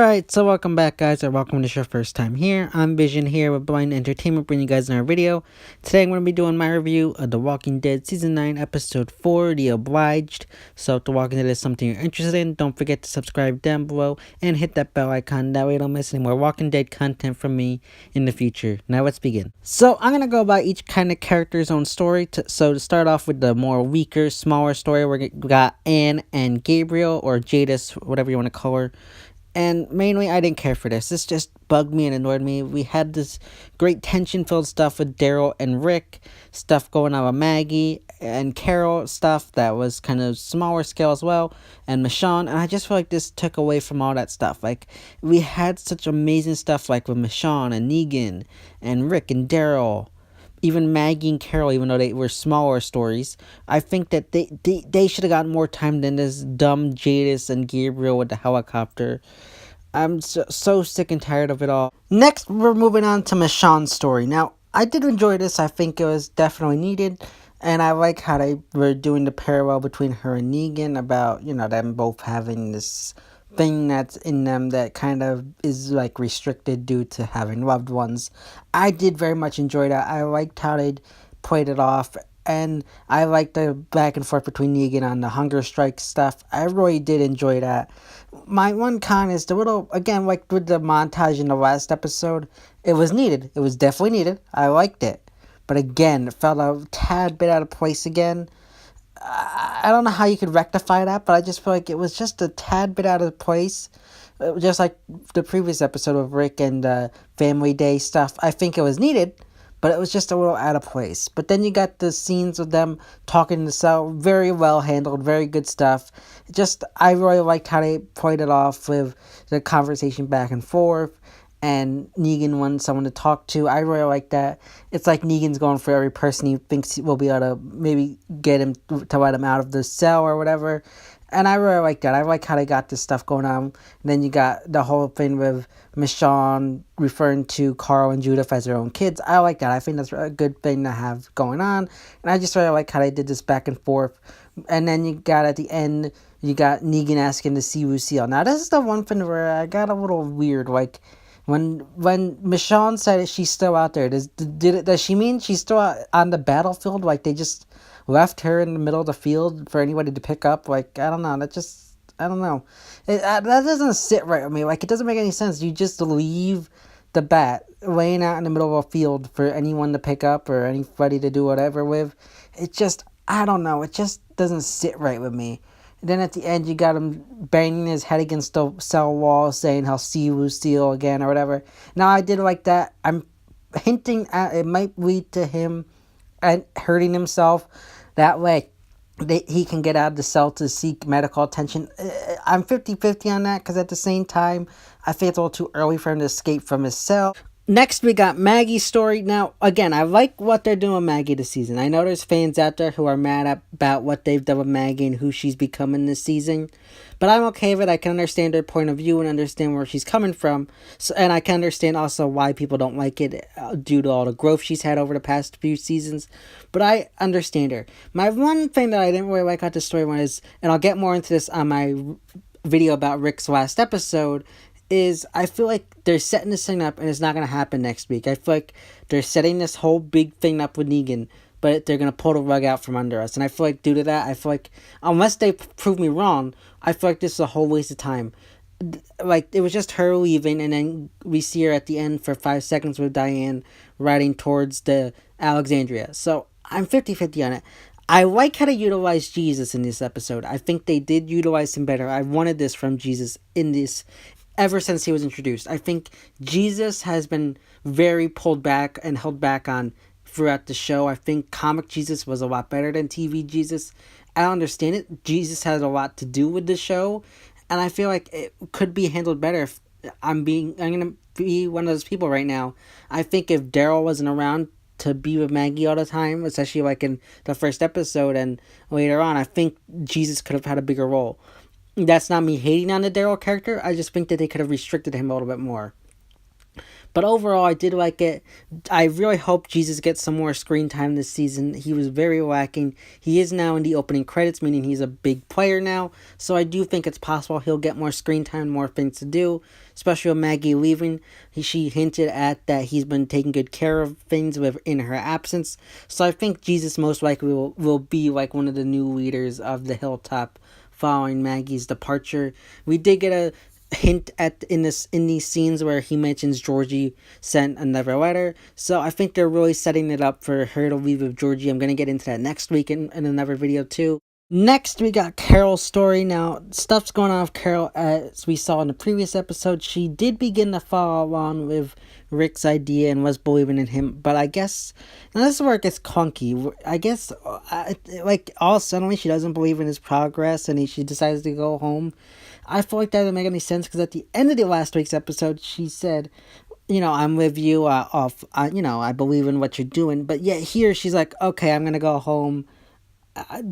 Alright, so welcome back, guys, or welcome to your first time here. I'm Vision here with Blind Entertainment, bringing you guys another video. Today I'm going to be doing my review of The Walking Dead Season 9, Episode 4, The Obliged. So if The Walking Dead is something you're interested in, don't forget to subscribe down below and hit that bell icon. That way you don't miss any more Walking Dead content from me in the future. Now let's begin. So I'm going to go by each kind of character's own story. So to start off with the more weaker, smaller story, we got Anne and Gabriel, or Jadis, whatever you want to call her. And mainly, I didn't care for this. This just bugged me and annoyed me. We had this great tension-filled stuff with Daryl and Rick, stuff going on with Maggie and Carol, stuff that was kind of smaller scale as well, and Michonne, and I just feel like this took away from all that stuff. Like, we had such amazing stuff like with Michonne and Negan and Rick and Daryl. Even Maggie and Carol, even though they were smaller stories, I think that they should have gotten more time than this dumb Jadis and Gabriel with the helicopter. I'm so sick and tired of it all. Next, we're moving on to Michonne's story. Now, I did enjoy this. I think it was definitely needed. And I like how they were doing the parallel between her and Negan about, them both having this thing that's in them that kind of is like restricted due to having loved ones. I did very much enjoy that. I liked how they played it off, and I liked the back and forth between Negan on the hunger strike stuff. I really did enjoy that. My one con is the little, again, like with the montage in the last episode, it was needed. It was definitely needed. I liked it. But again, it felt a tad bit out of place again. I don't know how you could rectify that, but I just feel like it was just a tad bit out of place. Just like the previous episode of Rick and Family Day stuff. I think it was needed, but it was just a little out of place. But then you got the scenes of them talking in the cell. Very well handled, very good stuff. I really liked how they played it off with the conversation back and forth. And Negan wanted someone to talk to. I really like that. It's like Negan's going for every person he thinks will be able to maybe get him to let him out of the cell or whatever. And I really like that. I like how they got this stuff going on. And then you got the whole thing with Michonne referring to Carl and Judith as their own kids. I like that. I think that's a good thing to have going on. And I just really like how they did this back and forth. And then you got at the end, you got Negan asking to see Lucille. Now, this is the one thing where I got a little weird. Like, when Michonne said she's still out there, does she mean she's still on the battlefield? Like, they just left her in the middle of the field for anybody to pick up? Like, I don't know. I don't know. That doesn't sit right with me. Like, it doesn't make any sense. You just leave the bat laying out in the middle of a field for anyone to pick up or anybody to do whatever with. I don't know. It just doesn't sit right with me. And then at the end, you got him banging his head against the cell wall, saying he'll see Lucille again or whatever. Now, I did like that. I'm hinting at it might lead to him hurting himself. That way, he can get out of the cell to seek medical attention. I'm 50-50 on that, because at the same time, I think it's a little too early for him to escape from his cell. Next, we got Maggie's story. Now, again, I like what they're doing with Maggie this season. I know there's fans out there who are mad about what they've done with Maggie and who she's becoming this season. But I'm okay with it. I can understand her point of view and understand where she's coming from. And I can understand also why people don't like it due to all the growth she's had over the past few seasons. But I understand her. My one thing that I didn't really like about the story was, and I'll get more into this on my video about Rick's last episode, is I feel like they're setting this thing up and it's not going to happen next week. I feel like they're setting this whole big thing up with Negan, but they're going to pull the rug out from under us. And I feel like due to that, I feel like, unless they prove me wrong, I feel like this is a whole waste of time. Like, it was just her leaving, and then we see her at the end for 5 seconds with Diane riding towards the Alexandria. So I'm 50-50 on it. I like how they utilized Jesus in this episode. I think they did utilize him better. I wanted this from Jesus in this ever since he was introduced. I think Jesus has been very pulled back and held back on throughout the show. I think comic Jesus was a lot better than TV Jesus. I don't understand it. Jesus has a lot to do with the show, and I feel like it could be handled better if I'm gonna be one of those people right now. I think if Daryl wasn't around to be with Maggie all the time, especially like in the first episode and later on, I think Jesus could have had a bigger role. That's not me hating on the Daryl character. I just think that they could have restricted him a little bit more. But overall, I did like it. I really hope Jesus gets some more screen time this season. He was very lacking. He is now in the opening credits, meaning he's a big player now. So I do think it's possible he'll get more screen time, more things to do. Especially with Maggie leaving. She hinted at that he's been taking good care of things in her absence. So I think Jesus most likely will be like one of the new leaders of the Hilltop following Maggie's departure. We did get a hint at in these scenes where he mentions Georgie sent another letter. So I think they're really setting it up for her to leave with Georgie. I'm gonna get into that next week in another video too. Next, we got Carol's story. Now, stuff's going on with Carol, as we saw in the previous episode. She did begin to follow along with Rick's idea and was believing in him, but I guess, now this is where it gets clunky. I guess, like, all suddenly she doesn't believe in his progress and she decides to go home. I feel like that doesn't make any sense, because at the end of the last week's episode, she said, I'm with you, I believe in what you're doing, but yet here she's like, okay, I'm gonna go home.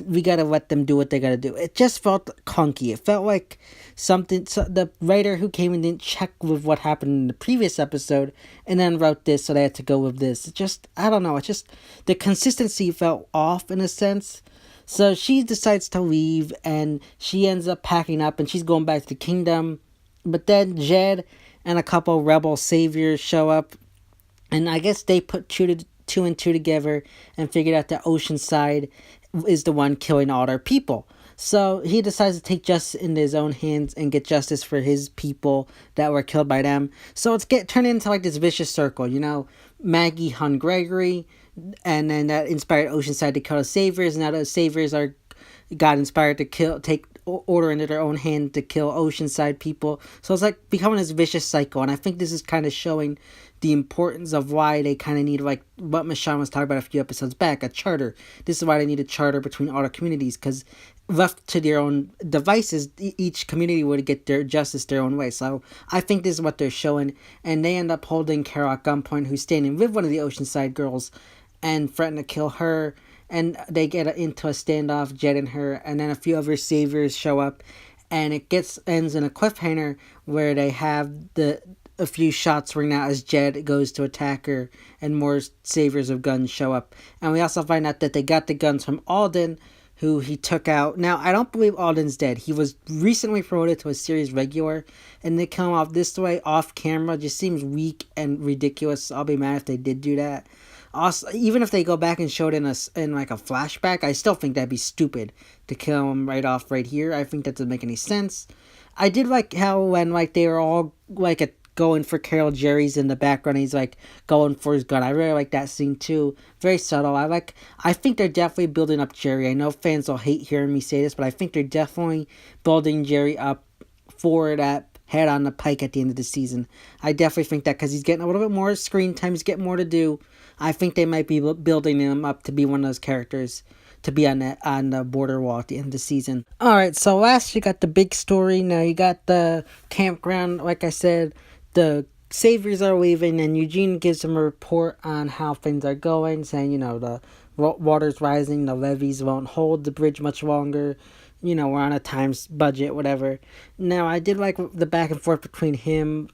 We gotta let them do what they gotta do. It just felt clunky. It felt like something. So the writer who came in didn't check with what happened in the previous episode, and then wrote this, so they had to go with this. It just, I don't know. It just, the consistency felt off in a sense. So she decides to leave, and she ends up packing up, and she's going back to the kingdom. But then Jed and a couple rebel saviors show up, and I guess they put two and two together and figured out that Oceanside is the one killing all their people. So he decides to take justice into his own hands and get justice for his people that were killed by them. So it's turned into like this vicious circle, Maggie hung Gregory, and then that inspired Oceanside to kill the Saviors, and now the Saviors got inspired to take order into their own hand to kill Oceanside people. So it's like becoming this vicious cycle, and I think this is kind of showing the importance of why they kind of need, like what Michonne was talking about a few episodes back, a charter. This is why they need a charter between all the communities, because left to their own devices, each community would get their justice their own way. So I think this is what they're showing, and they end up holding Carol at gunpoint, who's standing with one of the Oceanside girls, and threaten to kill her. And they get into a standoff, Jed and her, and then a few other saviors show up, and it ends in a cliffhanger where they have a few shots ring out as Jed goes to attack her, and more saviors of guns show up. And we also find out that they got the guns from Alden, who he took out. Now, I don't believe Alden's dead. He was recently promoted to a series regular, and they come off this way off camera just seems weak and ridiculous. I'll be mad if they did do that. Also, even if they go back and show it in like a flashback, I still think that'd be stupid to kill him right off right here. I think that doesn't make any sense. I did like how when like they were all like going for Carol, Jerry's in the background, he's like going for his gun. I really like that scene too. Very subtle. I think they're definitely building up Jerry. I know fans will hate hearing me say this, but I think they're definitely building Jerry up for that head on the pike at the end of the season. I definitely think that, because he's getting a little bit more screen time, he's getting more to do. I think they might be building him up to be one of those characters to be on the border wall at the end of the season. Alright, so last you got the big story. Now you got the campground. Like I said, the saviors are leaving, and Eugene gives them a report on how things are going, saying, the water's rising, the levees won't hold the bridge much longer, we're on a time budget, whatever. Now, I did like the back and forth between him,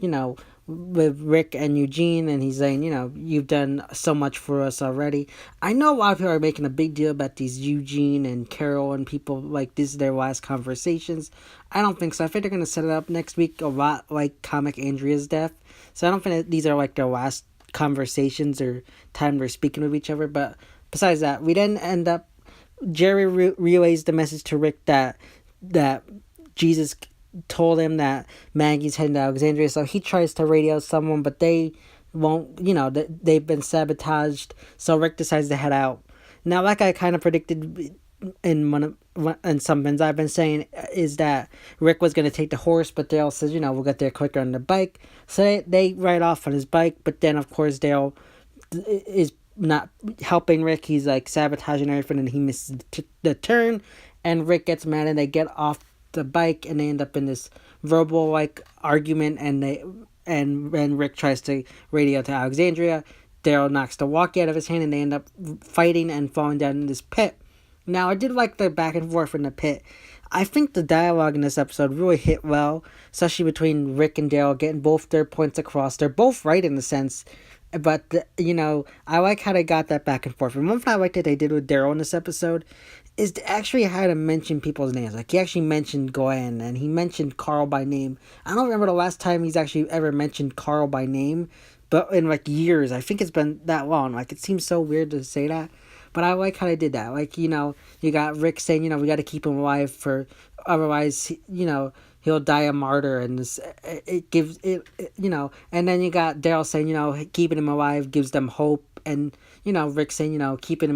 with Rick and Eugene, and he's saying, you've done so much for us already. I know a lot of people are making a big deal about these Eugene and Carol and people like this is their last conversations. I don't think so. I think they're going to set it up next week a lot like Comic Andrea's death. So I don't think that these are like their last conversations or time they're speaking with each other. But besides that, we then end up, Jerry relays the message to Rick that Jesus told him that Maggie's heading to Alexandria, so he tries to radio someone, but they won't, they've been sabotaged, so Rick decides to head out. Now, like I kind of predicted in some things I've been saying, is that Rick was going to take the horse, but Dale says, we'll get there quicker on the bike, so they ride off on his bike, but then, of course, Dale is not helping Rick. He's like sabotaging everything, and he misses the turn, and Rick gets mad, and they get off the bike, and they end up in this verbal like argument, and Rick tries to radio to Alexandria. Daryl knocks the walkie out of his hand, and they end up fighting and falling down in this pit. Now, I did like the back and forth in the pit. I think the dialogue in this episode really hit well, especially between Rick and Daryl getting both their points across. They're both right in a sense, but I like how they got that back and forth. And one thing I like that they did with Daryl in this episode is to actually how to mention people's names. Like, he actually mentioned Glenn and he mentioned Carl by name. I don't remember the last time he's actually ever mentioned Carl by name, but in like years. I think it's been that long. Like, it seems so weird to say that. But I like how they did that. Like, you got Rick saying, we got to keep him alive for, otherwise, he'll die a martyr. And this, it gives, and then you got Daryl saying, keeping him alive gives them hope. And, Rick saying, keeping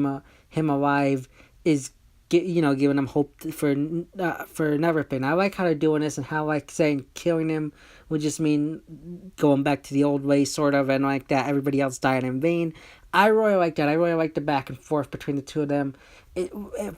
him alive is, giving them hope for another thing. I like how they're doing this and how, like, saying killing him would just mean going back to the old way, sort of, and like that everybody else died in vain. I really like that. I really like the back and forth between the two of them. It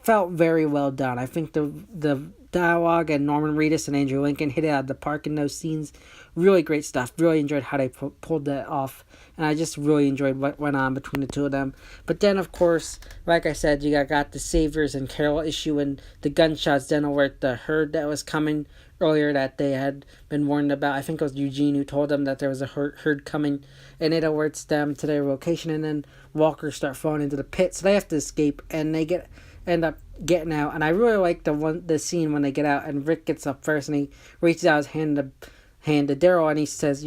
felt very well done. I think the dialogue and Norman Reedus and Andrew Lincoln hit it out of the park in those scenes. Really great stuff. Really enjoyed how they pulled that off. And I just really enjoyed what went on between the two of them. But then, of course, like I said, you got the Saviors and Carol issue and the gunshots then over at the herd that was coming earlier that they had been warned about. I think it was Eugene who told them that there was a herd coming, and it alerts them to their location, and then walkers start falling into the pit, so they have to escape, and they end up getting out. And I really like the scene when they get out, and Rick gets up first, and he reaches out his hand to Daryl, and he says,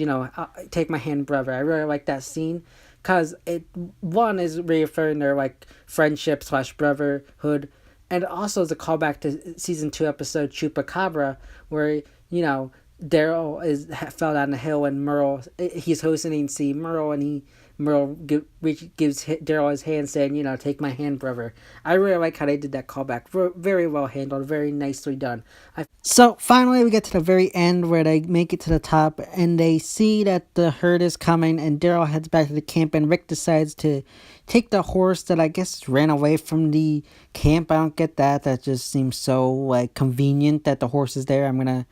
take my hand, brother. I really like that scene, because one is reaffirming their, like, friendship / brotherhood, and also is a callback to season 2 episode Chupacabra, where, Daryl fell down the hill and he's hosting see Merle, and Merle gives Daryl his hand saying, take my hand, brother. I really like how they did that callback. Very well handled, very nicely done. So finally we get to the very end where they make it to the top and they see that the herd is coming, and Daryl heads back to the camp, and Rick decides to take the horse that I guess ran away from the camp. I don't get that. That just seems so, like, convenient that the horse is there. I'm gonna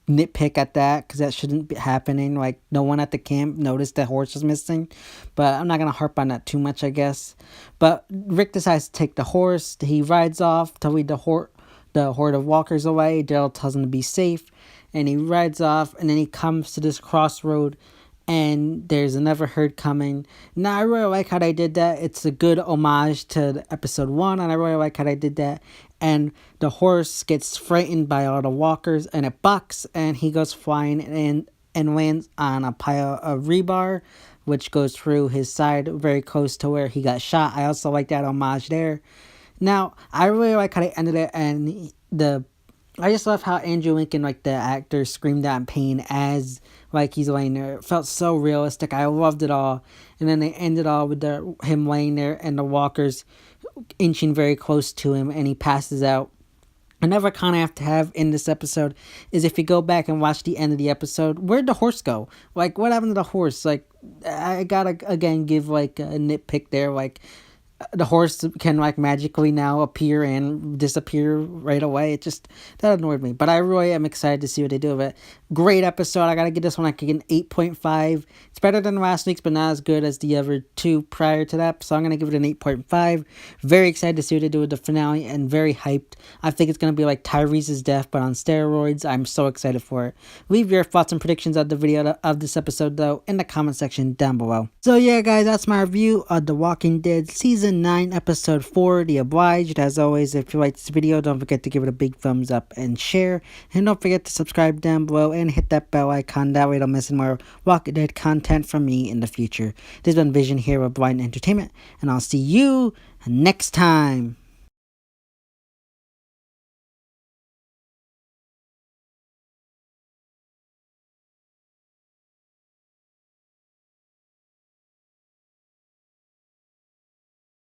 nitpick at that because that shouldn't be happening. Like, no one at the camp noticed the horse was missing, but I'm not gonna harp on that too much, I guess. But Rick decides to take the horse. He rides off to lead the horde of walkers away. Daryl tells him to be safe, and he rides off, and then he comes to this crossroad, and there's another herd coming. Now, I really like how they did that. It's a good homage to episode 1, and I really like how they did that. And the horse gets frightened by all the walkers, and it bucks, and he goes flying and lands on a pile of rebar, which goes through his side very close to where he got shot. I also like that homage there. Now, I really like how they ended it, and I just love how Andrew Lincoln, like the actor, screamed out in pain as, like, he's laying there. It felt so realistic. I loved it all. And then they ended all with him laying there and the walkers inching very close to him, and he passes out. Another comment I have to have in this episode is, if you go back and watch the end of the episode, where'd the horse go? Like, what happened to the horse? Like, I gotta, again, give, like, a nitpick there. Like, the horse can, like, magically now appear and disappear right away. That annoyed me. But I really am excited to see what they do with it. Great episode. I gotta give this one, like, an 8.5. It's better than last week's, but not as good as the other two prior to that. So I'm gonna give it an 8.5. Very excited to see what they do with the finale, and very hyped. I think it's gonna be like Tyrese's death, but on steroids. I'm so excited for it. Leave your thoughts and predictions of the video of this episode, though, in the comment section down below. So yeah, guys, that's my review of The Walking Dead Season 9, Episode 4, The Obliged. As always, if you like this video, don't forget to give it a big thumbs up and share. And don't forget to subscribe down below and hit that bell icon. That way you don't miss any more Walking Dead content from me in the future. This has been Vision here with Blind Entertainment, and I'll see you next time.